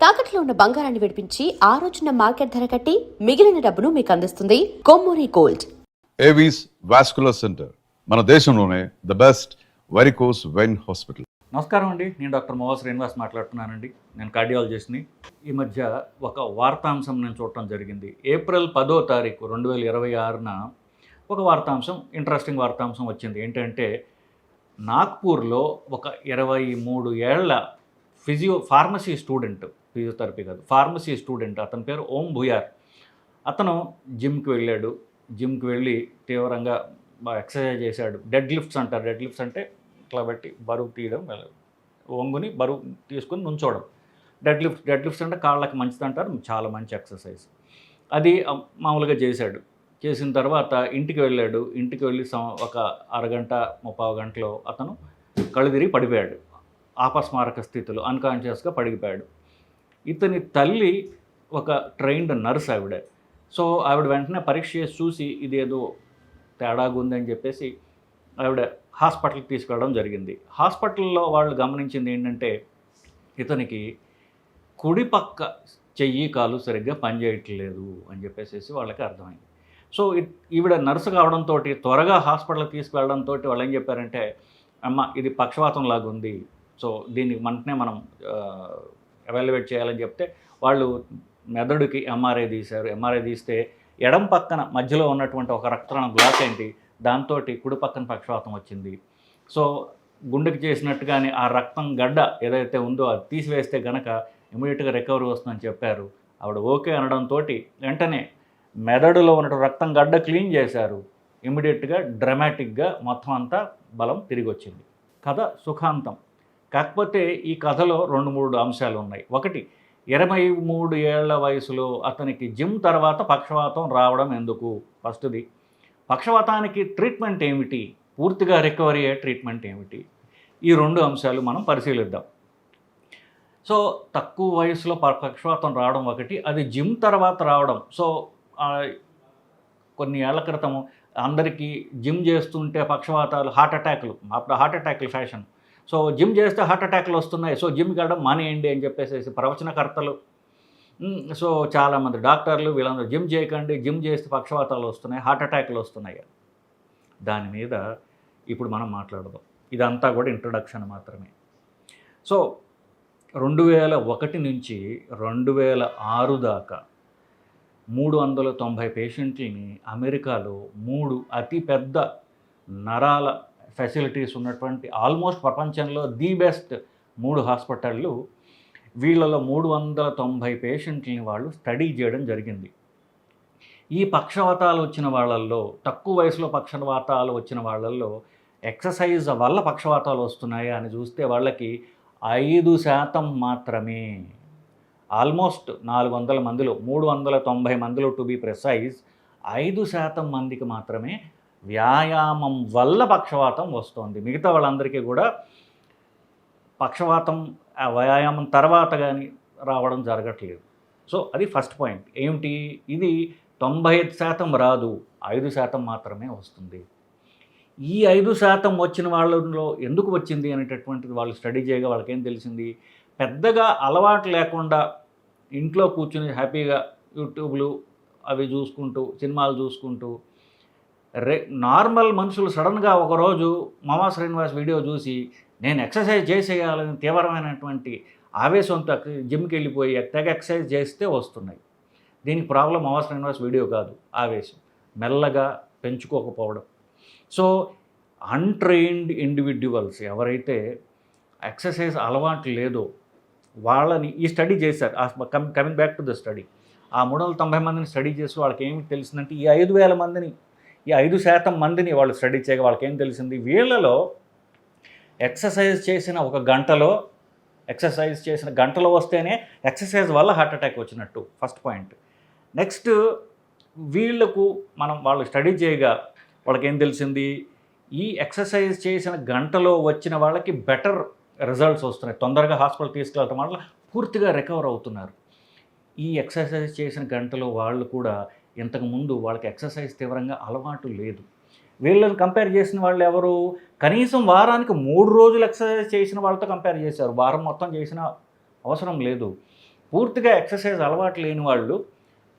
తాకట్లో ఉన్న బంగారాన్ని విడిపించి ఆ రోజున మార్కెట్ ధర కట్టి మిగిలిన డబ్బును మీకు అందిస్తుంది Kommuri gold. Avis vascular centre మన దేశంలోనే the best varicose vein hospital. నమస్కారం అండి, నేను డాక్టర్ మోహ శ్రీనివాస్ మాట్లాడుతున్నానండి. నేను కార్డియాలజిస్ట్ని. ఈ మధ్య ఒక వార్తాంశం నేను చూడటం జరిగింది. ఏప్రిల్ 10వ తారీఖు 2026న ఒక వార్తాంశం, ఇంట్రెస్టింగ్ వార్తాంశం వచ్చింది. ఏంటంటే నాగ్పూర్లో ఒక 23 ఏళ్ల ఫార్మసీ స్టూడెంట్, ఫిజియోథెరపీ కాదు ఫార్మసీ స్టూడెంట్, అతని పేరు ఓం భుయార్. అతను జిమ్కి వెళ్ళి తీవ్రంగా ఎక్సర్సైజ్ చేశాడు. డెడ్ లిఫ్ట్స్ అంటారు. డెడ్ లిఫ్ట్స్ అంటే ఇట్లా బట్టి బరువు తీయడం, ఒంగుని బరువు తీసుకుని నుంచోవడం. డెడ్ లిఫ్ట్స్ అంటే కాళ్ళకి మంచిది అంటారు. చాలా మంచి ఎక్సర్సైజ్. అది మామూలుగా చేశాడు. చేసిన తర్వాత ఇంటికి వెళ్ళి ఒక అరగంట 30 గంటలో అతను కళ్ళు తిరిగి పడిపోయాడు. ఆపస్మారక స్థితిలో అన్కాన్షియస్గా పడిపోయాడు. ఇతని తల్లి ఒక ట్రైన్డ్ నర్స్ ఆవిడ. సో ఆవిడ వెంటనే పరీక్ష చేసి చూసి ఇది ఏదో తేడాగా ఉందని చెప్పేసి ఆవిడ హాస్పిటల్కి తీసుకెళ్ళడం జరిగింది. హాస్పిటల్లో వాళ్ళు గమనించింది ఏంటంటే ఇతనికి కుడి పక్క చెయ్యి కాలు సరిగ్గా పనిచేయట్లేదు అని చెప్పేసి వాళ్ళకి అర్థమైంది. సో ఈవిడ నర్సు కావడంతో త్వరగా హాస్పిటల్కి తీసుకువెళ్ళడంతో వాళ్ళు ఏం చెప్పారంటే, అమ్మ ఇది పక్షవాతం లాగా ఉంది, సో దీనికి వెంటనే మనం ఎవాల్యుయేట్ చేయాలని చెప్తే వాళ్ళు మెదడుకి ఎంఆర్ఐ తీశారు. ఎంఆర్ఐ తీస్తే ఎడం పక్కన మధ్యలో ఉన్నటువంటి ఒక రక్తనాళం బ్లాక్ అయింది. దాంతో కుడి పక్కన పక్షవాతం వచ్చింది. సో గుండెకి చేసినట్టుగానే ఆ రక్తం గడ్డ ఏదైతే ఉందో అది తీసివేస్తే గనక ఇమీడియట్గా రికవరీ వస్తుందని చెప్పారు. ఆవిడ ఓకే అనడంతో వెంటనే మెదడులో ఉన్న రక్తం గడ్డ క్లీన్ చేశారు. ఇమీడియట్గా డ్రమాటిక్గా మొత్తం అంతా బలం తిరిగి వచ్చింది. కథ సుఖాంతం. కాకపోతే ఈ కథలో 2-3 అంశాలు ఉన్నాయి. ఒకటి, 23 ఏళ్ల వయసులో అతనికి జిమ్ తర్వాత పక్షవాతం రావడం ఎందుకు? ఫస్ట్ది. పక్షవాతానికి ట్రీట్మెంట్ ఏమిటి? పూర్తిగా రికవరీ అయ్యే ట్రీట్మెంట్ ఏమిటి? ఈ 2 అంశాలు మనం పరిశీలిద్దాం. సో తక్కువ వయసులో పక్షవాతం రావడం ఒకటి, అది జిమ్ తర్వాత రావడం. సో కొన్ని ఏళ్ల క్రితం అందరికీ జిమ్ చేస్తుంటే పక్షవాతాలు, హార్ట్ అటాక్లు ఫ్యాషన్. సో జిమ్ చేస్తే హార్ట్ అటాక్లు వస్తున్నాయి, సో జిమ్కి వెళ్ళడం మానేయండి అని చెప్పేసి ప్రవచనకర్తలు, సో చాలామంది డాక్టర్లు వీళ్ళందరూ జిమ్ చేయకండి, జిమ్ చేస్తే పక్షవాతాలు వస్తున్నాయి, హార్ట్ అటాక్లు వస్తున్నాయి. దాని మీద ఇప్పుడు మనం మాట్లాడదాం. ఇదంతా కూడా ఇంట్రడక్షన్ మాత్రమే. సో 2001 నుంచి 2006 దాకా 390 పేషెంట్లని అమెరికాలో 3 అతిపెద్ద నరాల ఫెసిలిటీస్ ఉన్నటువంటి, ఆల్మోస్ట్ ప్రపంచంలో ది బెస్ట్ 3 హాస్పిటళ్ళు, వీళ్ళలో 390 పేషెంట్లని వాళ్ళు స్టడీ చేయడం జరిగింది. ఈ పక్షవాతాలు వచ్చిన వాళ్ళల్లో, తక్కువ వయసులో పక్షవాతాలు వచ్చిన వాళ్ళల్లో ఎక్సర్సైజ్ వల్ల పక్షవాతాలు వస్తున్నాయా అని చూస్తే వాళ్ళకి 5% మాత్రమే. ఆల్మోస్ట్ 400 మందిలో 390 మందిలో టు బీ ప్రిసైజ్ 5% మందికి మాత్రమే వ్యాయామం వల్ల పక్షవాతం వస్తుంది. మిగతా వాళ్ళందరికీ కూడా పక్షవాతం వ్యాయామం తర్వాత కానీ రావడం జరగట్లేదు. సో అది ఫస్ట్ పాయింట్. ఏమిటి? ఇది 95% రాదు, 5% మాత్రమే వస్తుంది. ఈ 5% వచ్చిన వాళ్ళలో ఎందుకు వచ్చింది అనేటటువంటిది వాళ్ళు స్టడీ చేయగా వాళ్ళకేం తెలిసింది, పెద్దగా అలవాటు లేకుండా ఇంట్లో కూర్చుని హ్యాపీగా యూట్యూబ్లు అవి చూసుకుంటూ, సినిమాలు చూసుకుంటూ, నార్మల్ మనుషులు సడన్గా ఒకరోజు మోహ శ్రీనివాస్ వీడియో చూసి నేను ఎక్సర్సైజ్ చేసేయాలని తీవ్రమైనటువంటి ఆవేశంతో జిమ్కి వెళ్ళిపోయి తెగ ఎక్సర్సైజ్ చేస్తే వస్తున్నాయి. దీనికి ప్రాబ్లం మోహ శ్రీనివాస్ వీడియో కాదు, ఆవేశం మెల్లగా పెంచుకోకపోవడం. సో అన్ట్రైన్డ్ ఇండివిడ్యువల్స్ ఎవరైతే ఎక్సర్సైజ్ అలవాటు లేదో వాళ్ళని ఈ స్టడీ చేశారు. Coming back to the study, ఆ 390 మందిని స్టడీ చేసి వాళ్ళకి ఏమి తెలిసిందంటే, ఈ 5,000 మందిని, ఈ 5% మందిని వాళ్ళు స్టడీ చేయగా వాళ్ళకి ఏం తెలిసింది, వీళ్ళలో ఎక్సర్సైజ్ చేసిన గంటలో వస్తేనే ఎక్సర్సైజ్ వల్ల హార్ట్ అటాక్ వచ్చినట్టు. First point. నెక్స్ట్, వాళ్ళు స్టడీ చేయగా వాళ్ళకి ఏం తెలిసింది, ఈ ఎక్సర్సైజ్ చేసిన గంటలో వచ్చిన వాళ్ళకి బెటర్ రిజల్ట్స్ వస్తున్నాయి. తొందరగా హాస్పిటల్ తీసుకెళ్ళటం వల్ల పూర్తిగా రికవర్ అవుతున్నారు. ఈ ఎక్సర్సైజ్ చేసిన గంటలో వాళ్ళు కూడా ఇంతకుముందు వాళ్ళకి ఎక్సర్సైజ్ తీవ్రంగా అలవాటు లేదు. వీళ్ళని కంపేర్ చేసిన వాళ్ళు ఎవరు, కనీసం వారానికి 3 రోజులు ఎక్సర్సైజ్ చేసిన వాళ్ళతో కంపేర్ చేశారు. వారం మొత్తం చేసిన అవసరం లేదు. పూర్తిగా ఎక్సర్సైజ్ అలవాటు లేని వాళ్ళు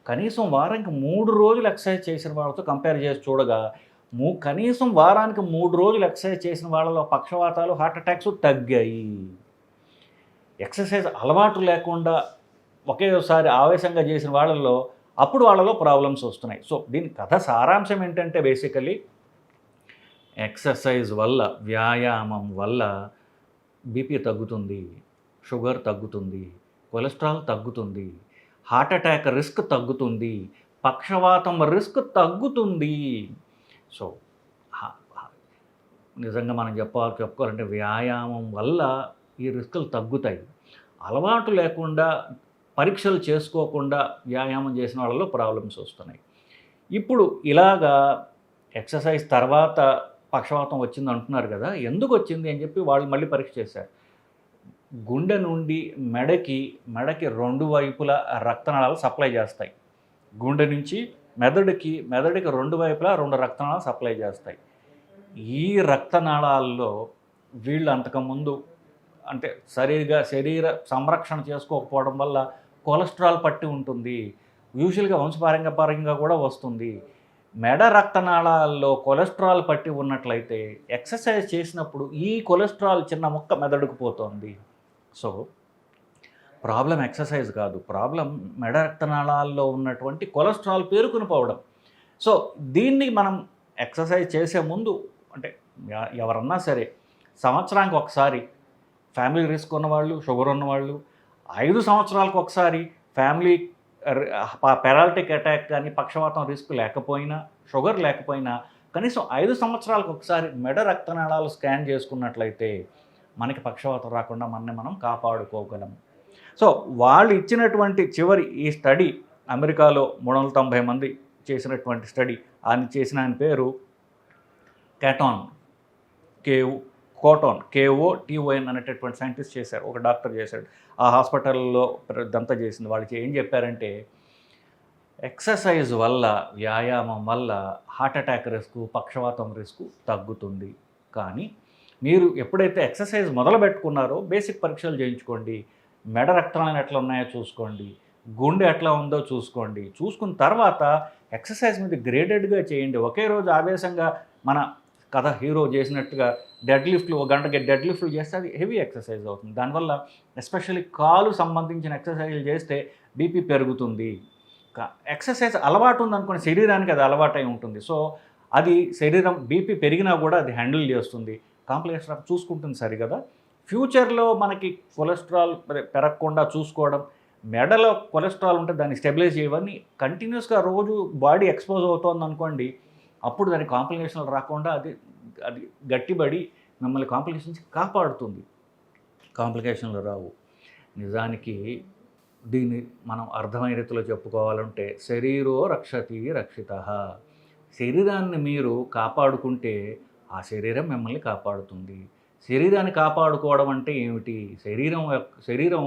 కనీసం వారానికి 3 రోజులు ఎక్సర్సైజ్ చేసిన వాళ్ళతో కంపేర్ చేసి చూడగా కనీసం వారానికి 3 రోజులు ఎక్సర్సైజ్ చేసిన వాళ్ళలో పక్షవాతాలు, హార్ట్ అటాక్స్ తగ్గాయి. ఎక్సర్సైజ్ అలవాటు లేకుండా ఒకేసారి ఆవేశంగా చేసిన వాళ్ళలో అప్పుడు వాళ్ళలో ప్రాబ్లమ్స్ వస్తున్నాయి. సో దీని కథ సారాంశం ఏంటంటే బేసికలీ ఎక్సర్సైజ్ వల్ల, వ్యాయామం వల్ల బీపీ తగ్గుతుంది, షుగర్ తగ్గుతుంది, కొలెస్ట్రాల్ తగ్గుతుంది, హార్ట్ అటాక్ రిస్క్ తగ్గుతుంది, పక్షవాతం రిస్క్ తగ్గుతుంది. సో నిజంగా మనం చెప్పుకోవాలంటే వ్యాయామం వల్ల ఈ రిస్కులు తగ్గుతాయి. అలవాటు లేకుండా పరీక్షలు చేసుకోకుండా వ్యాయామం చేసిన వాళ్ళలో ప్రాబ్లమ్స్ వస్తున్నాయి. ఇప్పుడు ఇలాగా ఎక్సర్సైజ్ తర్వాత పక్షవాతం వచ్చింది అంటున్నారు కదా, ఎందుకు వచ్చింది అని చెప్పి వాళ్ళు మళ్ళీ పరీక్ష చేశారు. గుండె నుండి మెడకి 2 వైపులా రక్తనాళాలు సప్లై చేస్తాయి. గుండె నుంచి మెదడుకి 2 వైపులా 2 రక్తనాళాలు సప్లై చేస్తాయి. ఈ రక్తనాళాల్లో వీళ్ళు అంతకుముందు అంటే శరీర సంరక్షణ చేసుకోకపోవడం వల్ల కొలెస్ట్రాల్ పట్టి ఉంటుంది. యూజువల్గా వంశపారంపర్యంగా కూడా వస్తుంది. మెడ రక్తనాళాల్లో కొలెస్ట్రాల్ పట్టి ఉన్నట్లయితే ఎక్సర్సైజ్ చేసినప్పుడు ఈ కొలెస్ట్రాల్ చిన్న ముక్క మెదడుకు పోతుంది. సో ప్రాబ్లం ఎక్సర్సైజ్ కాదు, ప్రాబ్లం మెడ రక్తనాళాల్లో ఉన్నటువంటి కొలెస్ట్రాల్ పేరుకుని పోవడం. సో దీన్ని మనం ఎక్సర్సైజ్ చేసే ముందు అంటే ఎవరన్నా సరే సంవత్సరానికి ఒకసారి ఫ్యామిలీ రిస్క్ ఉన్నవాళ్ళు, షుగర్ ఉన్నవాళ్ళు, 5 సంవత్సరాలకు ఒకసారి ఫ్యామిలీ పెరాలిటిక్ అటాక్ కానీ పక్షవాతం రిస్క్ లేకపోయినా, షుగర్ లేకపోయినా కనీసం 5 సంవత్సరాలకు ఒకసారి మెడ రక్తనాళాలు స్కాన్ చేసుకున్నట్లయితే మనకి పక్షవాతం రాకుండా మనం కాపాడుకోగలం. సో వాళ్ళు ఇచ్చినటువంటి చివరి ఈ స్టడీ అమెరికాలో 390 మంది చేసినటువంటి స్టడీ. ఆయన పేరు KOTON అనేటటువంటి సైంటిస్ట్ చేశారు, ఒక డాక్టర్ చేశాడు. ఆ హాస్పిటల్లో ఇదంతా చేసింది. వాళ్ళకి ఏం చెప్పారంటే ఎక్సర్సైజ్ వల్ల, వ్యాయామం వల్ల హార్ట్ అటాక్ రిస్క్, పక్షవాతం రిస్క్ తగ్గుతుంది. కానీ మీరు ఎప్పుడైతే ఎక్సర్సైజ్ మొదలు పెట్టుకున్నారో బేసిక్ పరీక్షలు చేయించుకోండి, మెడ రక్తనాళాలు ఎట్లా ఉన్నాయో చూసుకోండి, గుండె ఎట్లా ఉందో చూసుకోండి. చూసుకున్న తర్వాత ఎక్సర్సైజ్ మీద గ్రేడెడ్గా చేయండి. ఒకే రోజు ఆవేశంగా మన కథ హీరో చేసినట్టుగా డెడ్ లిఫ్ట్లు, 1 గంటకి డెడ్ లిఫ్ట్లు చేస్తే అది హెవీ ఎక్సర్సైజ్ అవుతుంది. దానివల్ల ఎస్పెషల్లీ కాలు సంబంధించిన ఎక్సర్సైజ్లు చేస్తే బీపీ పెరుగుతుంది. ఎక్సర్సైజ్ అలవాటు ఉందనుకోండి, శరీరానికి అది అలవాటై ఉంటుంది. సో అది శరీరం బీపీ పెరిగినా కూడా అది హ్యాండిల్ చేస్తుంది, కాంప్లికేషన్ చూసుకుంటుంది. సరి కదా. ఫ్యూచర్లో మనకి కొలెస్ట్రాల్ పెరగకుండా చూసుకోవడం, మెడలో కొలెస్ట్రాల్ ఉంటే దాన్ని స్టెబిలైజ్ చేయవన్నీ కంటిన్యూస్గా రోజు బాడీ ఎక్స్పోజ్ అవుతుంది అనుకోండి, అప్పుడు దానికి కాంప్లికేషన్లు రాకుండా అది గట్టిబడి మిమ్మల్ని కాంప్లికేషన్స్ కాపాడుతుంది. కాంప్లికేషన్లు రావు. నిజానికి దీన్ని మనం అర్థమైన రీతిలో చెప్పుకోవాలంటే శరీరో రక్షతి రక్షితః. శరీరాన్ని మీరు కాపాడుకుంటే ఆ శరీరం మిమ్మల్ని కాపాడుతుంది. శరీరాన్ని కాపాడుకోవడం అంటే ఏమిటి? శరీరం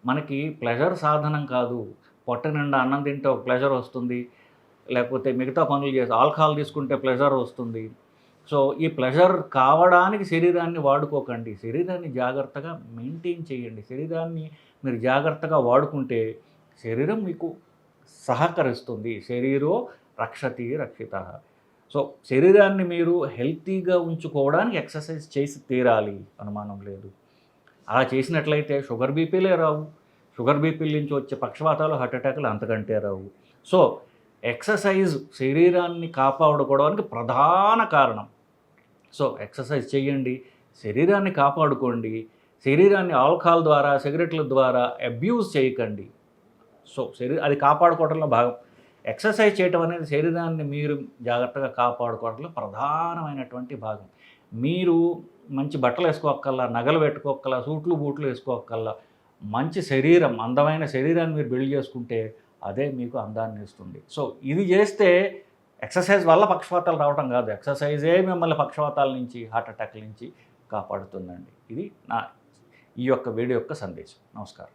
మనకి ప్లెజర్ సాధనం కాదు. పొట్ట నిండా అన్నం తింటే ఒక ప్లెజర్ వస్తుంది, లేకపోతే మిగతా పనులు చేసి ఆల్కహాల్ తీసుకుంటే ప్లెజర్ వస్తుంది. సో ఈ ప్లెజర్ కావడానికి శరీరాన్ని వాడుకోకండి. శరీరాన్ని జాగ్రత్తగా మెయింటైన్ చేయండి. శరీరాన్ని మీరు జాగ్రత్తగా వాడుకుంటే శరీరం మీకు సహకరిస్తుంది. శరీరో రక్షతి రక్షితః. సో శరీరాన్ని మీరు హెల్తీగా ఉంచుకోవడానికి ఎక్సర్సైజ్ చేసి తీరాలి, అనుమానం లేదు. అలా చేసినట్లయితే షుగర్ బీపీలే రావు. షుగర్ బీపీల నుంచి వచ్చే పక్షవాతాలు, హార్ట్ అటాక్లు అంతకంటే రావు. సో ఎక్సర్సైజ్ శరీరాన్ని కాపాడుకోవడానికి ప్రధాన కారణం. సో ఎక్సర్సైజ్ చేయండి, శరీరాన్ని కాపాడుకోండి. శరీరాన్ని ఆల్కహాల్ ద్వారా, సిగరెట్ల ద్వారా అబ్యూజ్ చేయకండి. సో అది కాపాడుకోవడంలో భాగం. ఎక్సర్సైజ్ చేయటం అనేది శరీరాన్ని మీరు జాగ్రత్తగా కాపాడుకోవడంలో ప్రధానమైనటువంటి భాగం. మీరు మంచి బట్టలు వేసుకోక్కల్లా, నగలు పెట్టుకోక్కల్లా, సూట్లు బూట్లు వేసుకోక్కల్లా, మంచి శరీరం, అందమైన శరీరాన్ని మీరు బిల్డ్ చేసుకుంటే అదే మీకు అందాన్ని ఇస్తుంది. సో ఇది చేస్తే ఎక్సర్సైజ్ వల్ల పక్షవాతాలు రావడం కాదు, ఎక్సర్సైజే మిమ్మల్ని పక్షవాతాల నుంచి, హార్ట్ అటాక్ల నుంచి కాపాడుతుందండి. ఇది ఈ యొక్క వీడియో యొక్క సందేశం. నమస్కారం.